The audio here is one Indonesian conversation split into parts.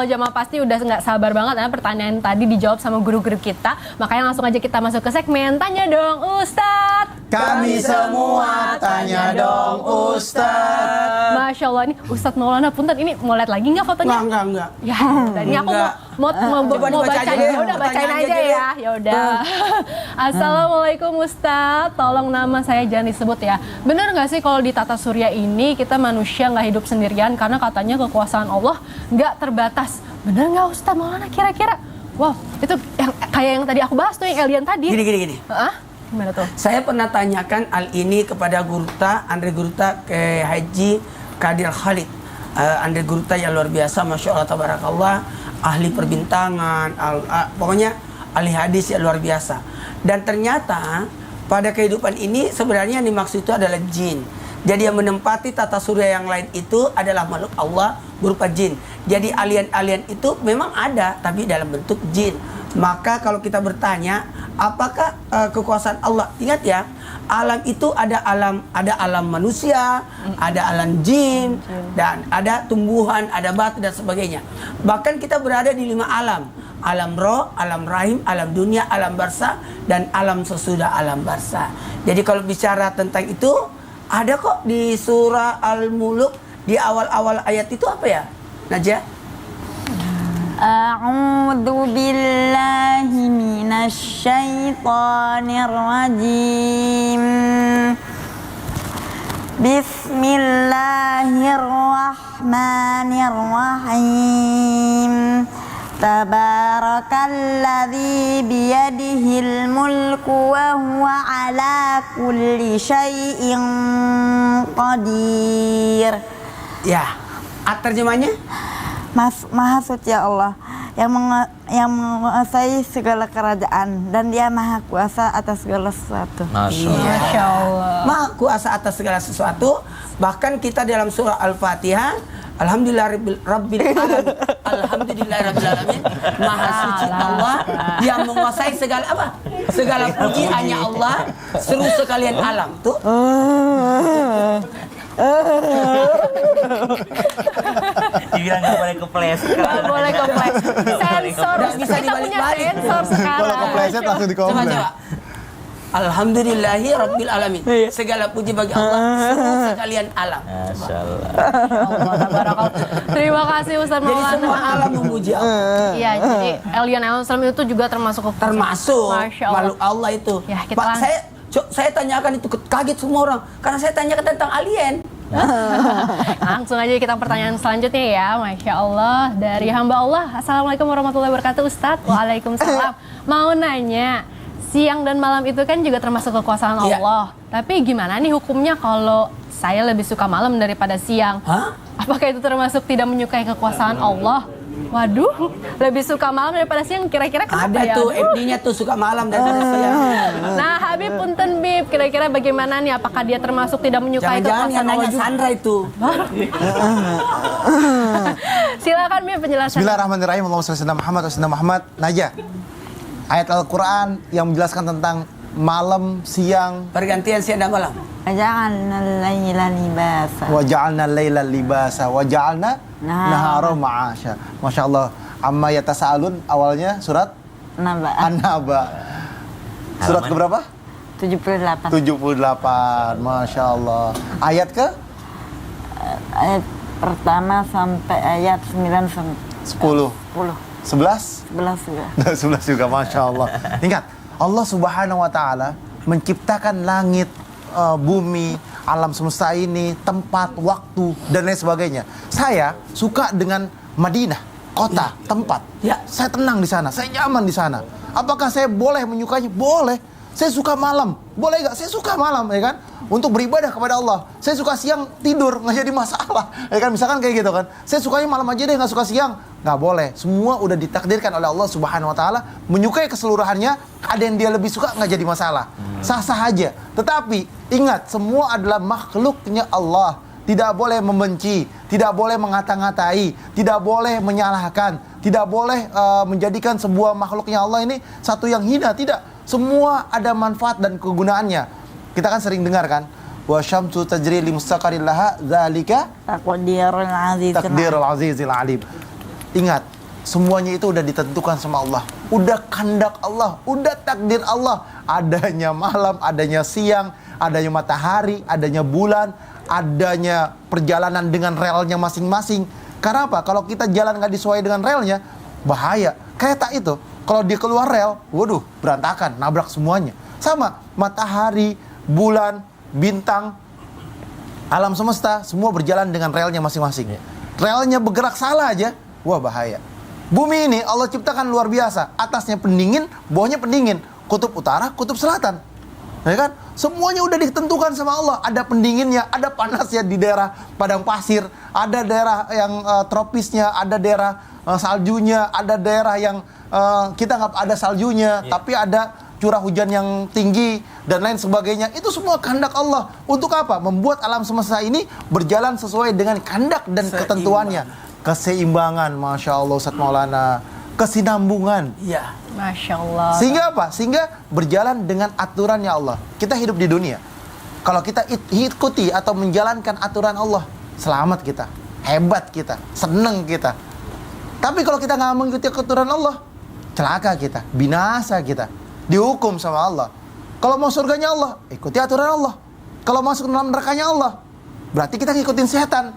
kalau jamaah pasti udah nggak sabar banget karena pertanyaan tadi dijawab sama guru-guru kita. Makanya langsung aja kita masuk ke segmen Tanya Dong Ustadz. Kami semua tanya dong Ustadz. Masya Allah, ini Ustadz Maulana Punten, ini mau lihat lagi nggak fotonya? Enggak. Ya, ini aku mau bacain. Ya udah bacain aja ya. Ya udah. Assalamualaikum Ustadz, tolong nama saya jangan disebut ya. Benar nggak sih kalau di tata surya ini kita manusia nggak hidup sendirian karena katanya kekuasaan Allah nggak terbatas. Benar nggak Ustadz Maulana kira-kira? Wow, itu kayak yang tadi aku bahas tuh yang alien tadi. Gini. Gimana tuh? Saya pernah tanyakan hal ini kepada Guruta, Andre Guruta ke Haji Kadir Khalid. Andre Guruta yang luar biasa, Masya Allah, Tabarakallah, ahli perbintangan, pokoknya ahli hadis yang luar biasa. Dan ternyata pada kehidupan ini sebenarnya yang dimaksud itu adalah jin. Jadi yang menempati tata surya yang lain itu adalah makhluk Allah berupa jin. Jadi alien-alien itu memang ada, tapi dalam bentuk jin. Maka kalau kita bertanya, apakah kekuasaan Allah? Ingat ya, alam itu ada alam manusia, ada alam jin, dan ada tumbuhan, ada batu dan sebagainya. Bahkan kita berada di 5 alam. Alam roh, alam rahim, alam dunia, alam barzah, dan alam sesudah alam barzah. Jadi kalau bicara tentang itu, ada kok di surah Al-Muluk di awal-awal ayat itu apa ya, Najah? A'udzu billahi minasy syaithanir rajim. Bismillahirrahmanirrahim. Tabarakalladzi biyadihil mulku wa huwa ala kulli syai'in qadir. Ya, terjemahnya? Maha suci Allah yang menguasai segala kerajaan dan Dia maha kuasa atas segala sesuatu. Masya Allah. Maha kuasa atas segala sesuatu. Bahkan kita dalam surah Al-Fatihah, Alhamdulillahirabbil alamin. Alhamdulillahirabbil alamin. Maha suci Allah yang menguasai segala apa? Segala puji hanya Allah, seru sekalian alam. Tuh. Dibilang nggak boleh kepleset. Nggak boleh kepleset. Sensor. Bisa Kita punya dibalik-balik. sensor sekarang. Kalau kepleset langsung dikomplain. Coba. Alhamdulillahirabbil alamin. Segala puji bagi Allah, seru sekalian alam. Masya Allah. Terima kasih Ustadz Jadi Maulana. semua alam memuji Allah. Iya, jadi alien itu juga termasuk Masya Allah. Makhluk Allah itu. Ya, kita Pak, saya tanyakan itu, kaget semua orang karena saya tanyakan tentang alien. Langsung aja kita pertanyaan selanjutnya ya. Masya Allah, dari hamba Allah. Assalamualaikum warahmatullahi wabarakatuh Ustadz. Waalaikumsalam. Mau nanya, siang dan malam itu kan juga termasuk kekuasaan Allah. Tapi gimana nih hukumnya kalau saya lebih suka malam daripada siang? Hah? Apakah itu termasuk tidak menyukai kekuasaan Allah? Waduh, lebih suka malam daripada siang, kira-kira kenapa Ada ya? tuh Aduh. FD-nya tuh suka malam daripada siang. Nah, Habib punten Bib, kira-kira bagaimana nih? Apakah dia termasuk tidak menyukai Jangan-jangan yang kekuasaan Allah nanya juga? Sandra itu. Silakan Bib penjelasan. Bismillahirrahmanirrahim. Allahumma shalli ala Muhammad wa sallam Muhammad. Najah, ayat Al-Quran yang menjelaskan tentang malam, siang. Pergantian siang dan malam. Waja'alna al-laila libasa. Wa ja'alna al-laila libasa wa ja'alna nahara ma'asya. Masya Allah. Amma yatasa'alun, awalnya surat Naba. An-Naba. Surat keberapa? 78. 78. Masya Allah. Ayat ke? Ayat pertama sampai ayat 9 sampai 10. 11? 11 juga. 11 juga, Masya Allah. Ingat, Allah Subhanahu wa Ta'ala menciptakan langit, bumi, alam semesta ini, tempat, waktu, dan lain sebagainya. Saya suka dengan Madinah, kota, tempat. Ya. Saya tenang di sana, saya nyaman di sana. Apakah saya boleh menyukainya? Boleh. Saya suka malam, boleh nggak? Saya suka malam, ya kan? Untuk beribadah kepada Allah. Saya suka siang tidur, nggak jadi masalah, ya kan? Misalkan kayak gitu kan. Saya sukanya malam aja deh, nggak suka siang. Nggak boleh. Semua udah ditakdirkan oleh Allah Subhanahu Wa Taala. Menyukai keseluruhannya. Ada yang dia lebih suka, nggak jadi masalah. Sah-sah aja. Tetapi ingat, semua adalah makhluknya Allah. Tidak boleh membenci, tidak boleh mengata-ngatai, tidak boleh menyalahkan, tidak boleh menjadikan sebuah makhluknya Allah ini satu yang hina. Tidak. Semua ada manfaat dan kegunaannya. Kita kan sering dengar kan, wa syamsu tajri li mustaqarrin laha dzalika Taqdirul azizil takdirul azizil alim. Ingat, semuanya itu udah ditentukan sama Allah. Udah kehendak Allah, udah takdir Allah. Adanya malam, adanya siang, adanya matahari, adanya bulan, adanya perjalanan dengan relnya masing-masing. Karena apa? Kalau kita jalan nggak disesuai dengan relnya, bahaya. Kereta itu, kalau dia keluar rel, waduh, berantakan, nabrak semuanya. Sama, matahari, bulan, bintang, alam semesta, semua berjalan dengan relnya masing-masing. Relnya bergerak salah aja, wah bahaya. Bumi ini Allah ciptakan luar biasa. Atasnya pendingin, bawahnya pendingin. Kutub utara, kutub selatan. Ya kan? Semuanya udah ditentukan sama Allah. Ada pendinginnya, ada panasnya di daerah padang pasir, ada daerah yang tropisnya, ada daerah saljunya, ada daerah yang kita nggak ada saljunya, tapi ada curah hujan yang tinggi dan lain sebagainya. Itu semua kehendak Allah. Untuk apa? Membuat alam semesta ini berjalan sesuai dengan kehendak dan ketentuannya. Keseimbangan, Masya Allah Ustaz Maulana. Kesinambungan. Iya. Masya Allah. Sehingga apa? Sehingga berjalan dengan aturannya Allah. Kita hidup di dunia. Kalau kita ikuti atau menjalankan aturan Allah, selamat kita, hebat kita, seneng kita. Tapi kalau kita nggak mengikuti aturan Allah, celaka kita, binasa kita, dihukum sama Allah. Kalau mau surganya Allah, ikuti aturan Allah. Kalau masuk dalam nerakanya Allah, berarti kita ngikutin setan.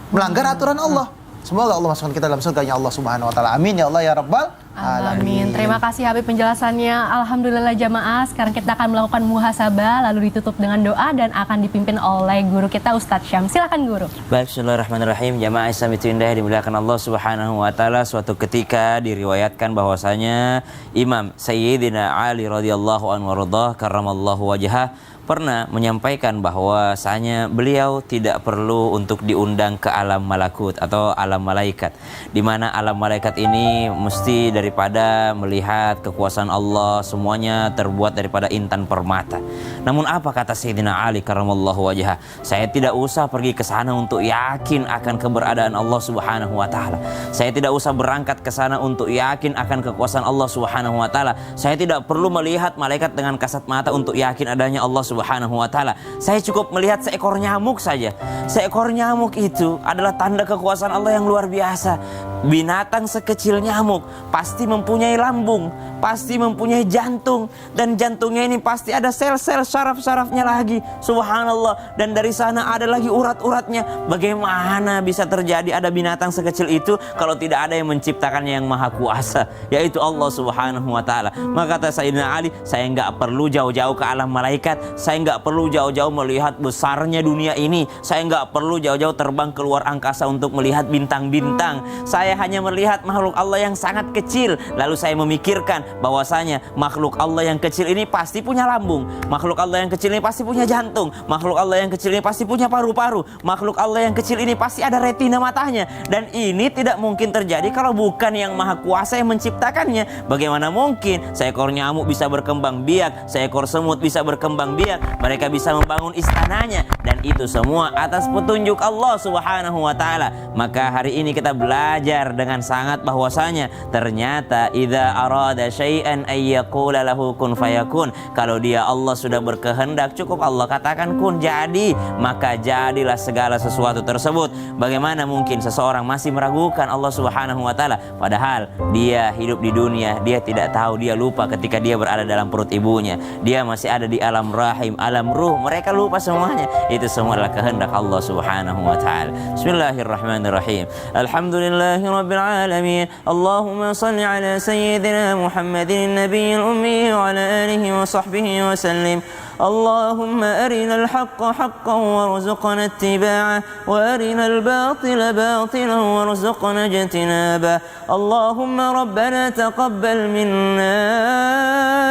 Melanggar aturan Allah. Semoga Allah masukkan kita dalam surganya Allah Subhanahu wa taala. Amin ya Allah ya rabbal alamin. Terima kasih Habib penjelasannya. Alhamdulillah jamaah. Sekarang kita akan melakukan muhasabah lalu ditutup dengan doa dan akan dipimpin oleh guru kita Ustadz Syam. Silakan guru. Baik, bismillahirrahmanirrahim. Jamaah Islam itu indah dimuliakan Allah Subhanahu wa taala. Suatu ketika diriwayatkan bahwasanya Imam Sayyidina Ali radhiyallahu anhu warḍah karramallahu wajhah pernah menyampaikan bahwasanya beliau tidak perlu untuk diundang ke alam malakut atau alam malaikat, di mana alam malaikat ini mesti daripada melihat kekuasaan Allah semuanya terbuat daripada intan permata. Namun apa kata Sayyidina Ali karramallahu wajhah? Saya tidak usah pergi ke sana untuk yakin akan keberadaan Allah Subhanahu wa taala. Saya tidak usah berangkat ke sana untuk yakin akan kekuasaan Allah Subhanahu wa taala. Saya tidak perlu melihat malaikat dengan kasat mata untuk yakin adanya Allah Subhanahu wa taala. Saya cukup melihat seekor nyamuk saja. Seekor nyamuk itu adalah tanda kekuasaan Allah yang luar biasa. Binatang sekecil nyamuk pasti mempunyai lambung, pasti mempunyai jantung, dan jantungnya ini pasti ada sel-sel syaraf-syarafnya lagi. Subhanallah. Dan dari sana ada lagi urat-uratnya. Bagaimana bisa terjadi ada binatang sekecil itu kalau tidak ada yang menciptakannya yang maha kuasa, yaitu Allah Subhanahu wa taala. Maka kata Sayyidina Ali, saya nggak perlu jauh-jauh ke alam malaikat, saya nggak perlu jauh-jauh melihat besarnya dunia ini, saya nggak perlu jauh-jauh terbang keluar angkasa untuk melihat bintang-bintang. Saya hanya melihat makhluk Allah yang sangat kecil. Lalu saya memikirkan bahwasanya makhluk Allah yang kecil ini pasti punya lambung, makhluk Allah yang kecil ini pasti punya jantung, makhluk Allah yang kecil ini pasti punya paru-paru, makhluk Allah yang kecil ini pasti ada retina matanya. Dan ini tidak mungkin terjadi kalau bukan yang maha kuasa yang menciptakannya. Bagaimana mungkin seekor nyamuk bisa berkembang biak, seekor semut bisa berkembang biak, mereka bisa membangun istananya, dan itu semua atas petunjuk Allah Subhanahu wa taala. Maka hari ini kita belajar dengan sangat bahwasanya ternyata idza arada syai'an ay yaqula lahu kun fayakun. Kalau dia Allah sudah berkehendak, cukup Allah katakan kun, jadi, maka jadilah segala sesuatu tersebut. Bagaimana mungkin seseorang masih meragukan Allah Subhanahu wa taala padahal dia hidup di dunia, dia tidak tahu, dia lupa ketika dia berada dalam perut ibunya, dia masih ada di alam rahim, alam ruh, mereka lupa semuanya. Itu semua adalah kehendak Allah Subhanahu wa taala. Bismillahirrahmanirrahim. Alhamdulillahi rabbil alamin. Allahumma salli ala sayyidina Muhammadin nabiyil ummi wa ala alihi wa sahbihi wa sallim. اللهم أرنا الحق حقا وارزقنا اتباعه وأرنا الباطل باطلا وارزقنا اجتنابه. اللهم ربنا تقبل منا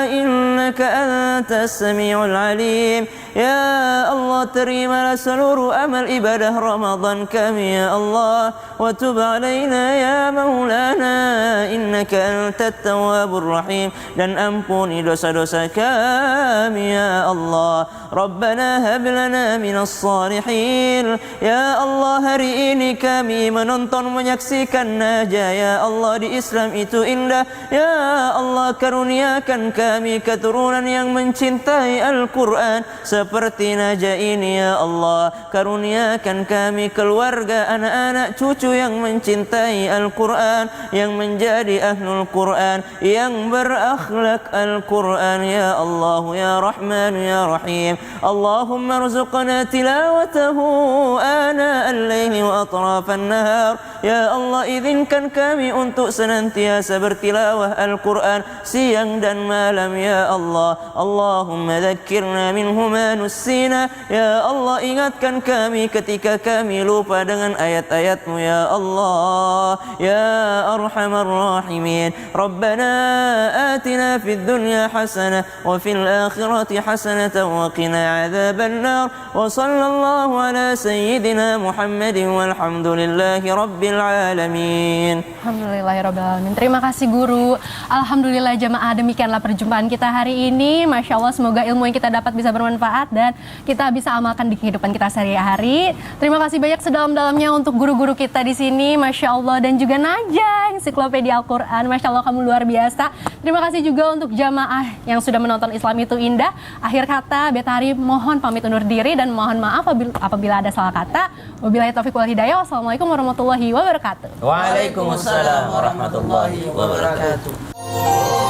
إنك أنت السميع العليم. يا الله terima seluruh amal ibadah Ramadan kami ya Allah, wa tub alaina ya maulana innaka antat tawwabur rahim, dan ampuni dosa-dosa kami ya Allah. Rabbana hab lana minas salihin. Ya Allah, hari ini kami menonton menyaksikan saja ya Allah, di Islam itu indah. Ya Allah, karuniakan kami kami keturunan yang mencintai Al-Quran seperti Najah ini ya Allah. Karuniakan kami keluarga, anak-anak, cucu yang mencintai Al-Quran, yang menjadi ahlul Quran, yang berakhlak Al-Quran ya Allah ya Rahman ya Rahim. Allahumma rzuqna tilawatahu ana al-laili wa atrafan nahar. Ya Allah, izinkan kami untuk senantiasa bertilawah Al-Quran siang dan malam ya Allah. Allahumma dzakirna minhu ma nussina. Ya Allah, ingatkan kami ketika kami lupa dengan ayat-ayat-Mu ya Allah ya Arhamar Rahimin. Rabbana atina fid dunya hasanah wa fil akhirati hasanatan wa qina adzaban nar. Wa sallallahu ala sayyidina Muhammadin walhamdulillahi rabbil alamin. Alhamdulillahirabbil alamin. Terima kasih guru. Alhamdulillah jamaah, demikianlah perjumpaan kita hari ini. Masya Allah, semoga ilmu yang kita dapat bisa bermanfaat dan kita bisa amalkan di kehidupan kita sehari-hari. Terima kasih banyak sedalam-dalamnya untuk guru-guru kita di sini, Masya Allah, dan juga Najah, ensiklopedia Al-Quran. Masya Allah, kamu luar biasa. Terima kasih juga untuk jamaah yang sudah menonton Islam Itu Indah. Akhir kata, Betari mohon pamit undur diri dan mohon maaf apabila ada salah kata. Wabillahi taufiq wal hidayah. Wassalamualaikum warahmatullahi wabarakatuh. Waalaikumsalam warahmatullahi wabarakatuh.